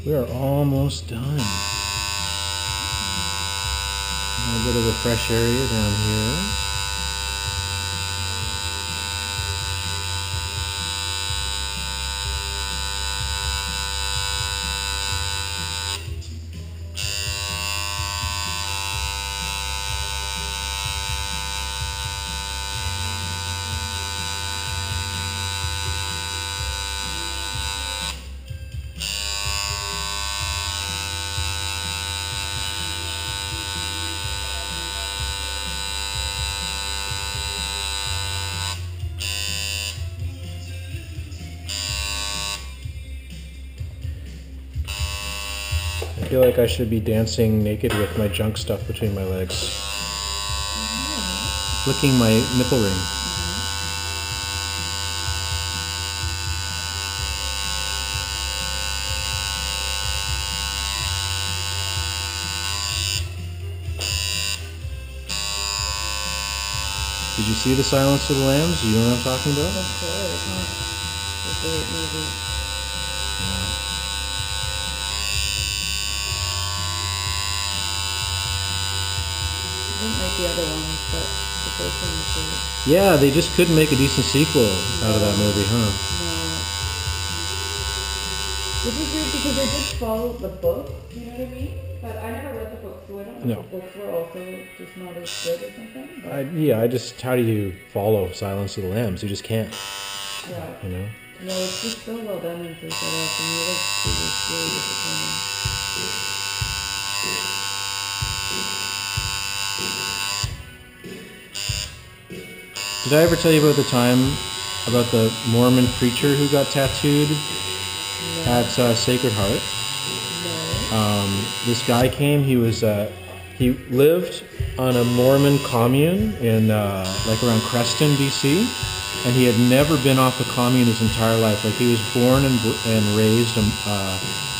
We are almost done. A bit of a fresh area down here. I feel like I should be dancing naked with my junk stuff between my legs. Flicking my nipple ring. Did you see The Silence of the Lambs? You know what I'm talking about? Of course. It's a great movie. I didn't like the other ones, but the first one was good. Yeah, they just couldn't make a decent sequel out of that movie, huh? No. Which is weird because I did follow the book, you know what I mean? But I never read the book, so I don't know if the books were also just not as good or something. How do you follow Silence of the Lambs? You just can't. Yeah. You know? No, it's just so well done and so set up, and the other two was really disappointing. Did I ever tell you about the time about the Mormon preacher who got tattooed at Sacred Heart? No. This guy came. He lived on a Mormon commune in like around Creston, BC, and he had never been off the commune his entire life. Like he was born and raised a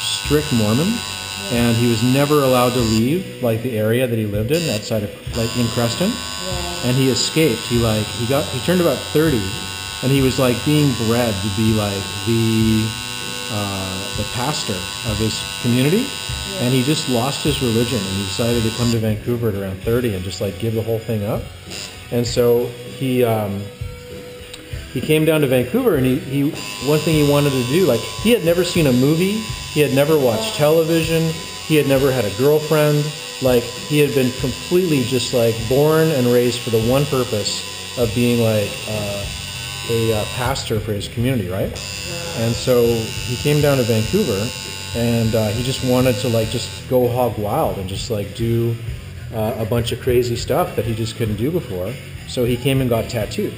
strict Mormon, and he was never allowed to leave like the area that he lived in outside of like in Creston. And he escaped. He turned about 30, and he was like being bred to be like the pastor of his community. And he just lost his religion, and he decided to come to Vancouver at around 30 and just like give the whole thing up. And so he came down to Vancouver, and he one thing he wanted to do, like he had never seen a movie, he had never watched television, he had never had a girlfriend. Like he had been completely just like born and raised for the one purpose of being like a pastor for his community, right? And so he came down to Vancouver, and he just wanted to like just go hog wild and just like do a bunch of crazy stuff that he just couldn't do before. So he came and got tattooed.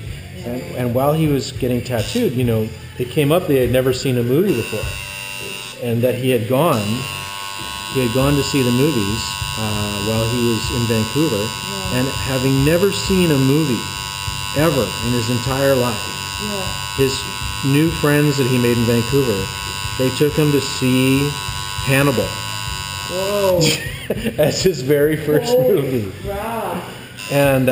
And while he was getting tattooed, you know, it came up they had never seen a movie before, and that he had gone to see the movies while he was in Vancouver, and having never seen a movie ever in his entire life, his new friends that he made in Vancouver, they took him to see Hannibal. Whoa. As his very first movie. Crap. And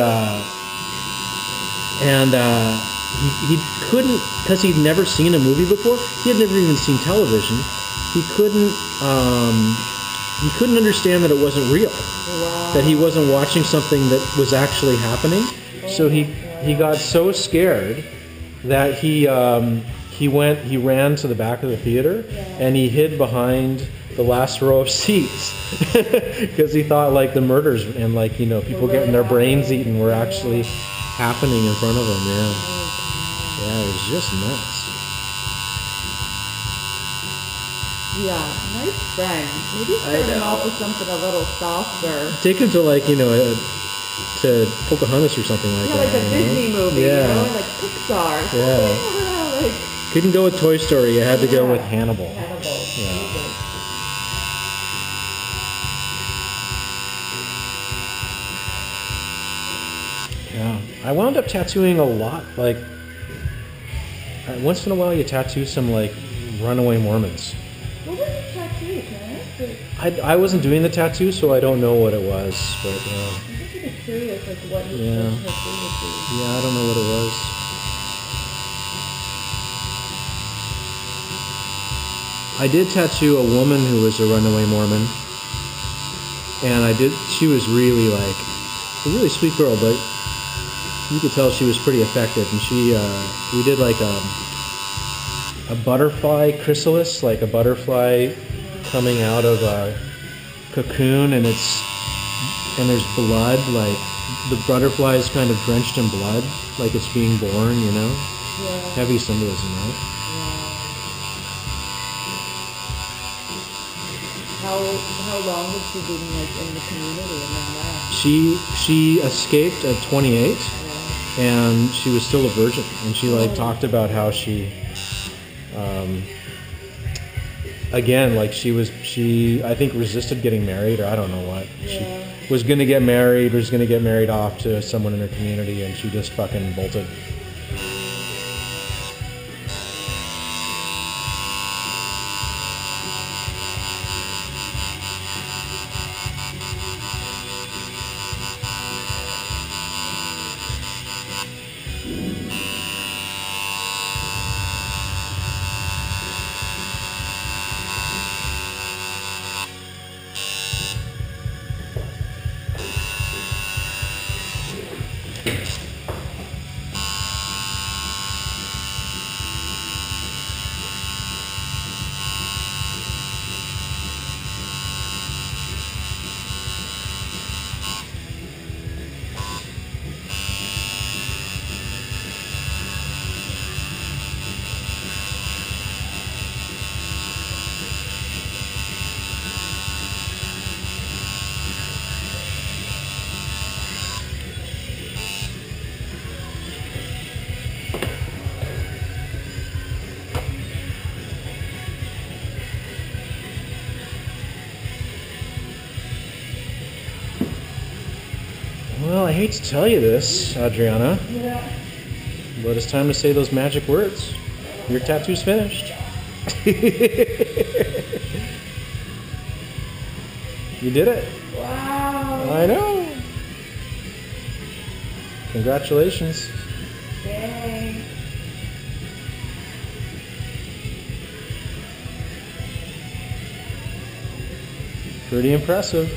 he couldn't, because he'd never seen a movie before, he had never even seen television, he couldn't understand that it wasn't real. Wow. That he wasn't watching something that was actually happening. So he got so scared that he ran to the back of the theater, and he hid behind the last row of seats because he thought like the murders and like, you know, people getting their brains eaten were actually happening in front of him. Yeah, it was just nuts. Yeah, nice friend. Maybe start him off with something a little softer. Take him to like, you know, to Pocahontas or something like that. Like a Disney movie, you know, like Pixar. Yeah. Like, couldn't go with Toy Story. You had to go with Hannibal. Yeah. I wound up tattooing a lot. Like, once in a while you tattoo some like runaway Mormons. what was the tattoo, man? I wasn't doing the tattoo, so I don't know what it was, but I'm just curious, like what his tattoo would be. yeah, I don't know what it was. I did tattoo a woman who was a runaway Mormon, and she was really like a really sweet girl, but you could tell she was pretty affected. And we did like a butterfly chrysalis, like a butterfly coming out of a cocoon, and there's blood, like the butterfly is kind of drenched in blood, like it's being born, you know? Yeah. Heavy symbolism, right? How long had she been like in the community and then left? She escaped at 28, and she was still a virgin, and she like talked about how she again, like she I think resisted getting married, or I don't know what. She was gonna get married off to someone in her community, and she just fucking bolted. Well, I hate to tell you this, Adriana, but it's time to say those magic words. Your tattoo's finished. You did it. Wow. I know. Congratulations. Yay. Pretty impressive.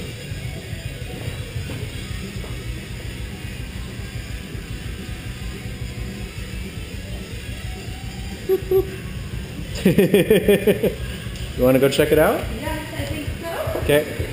You want to go check it out? Yes, I think so. Okay.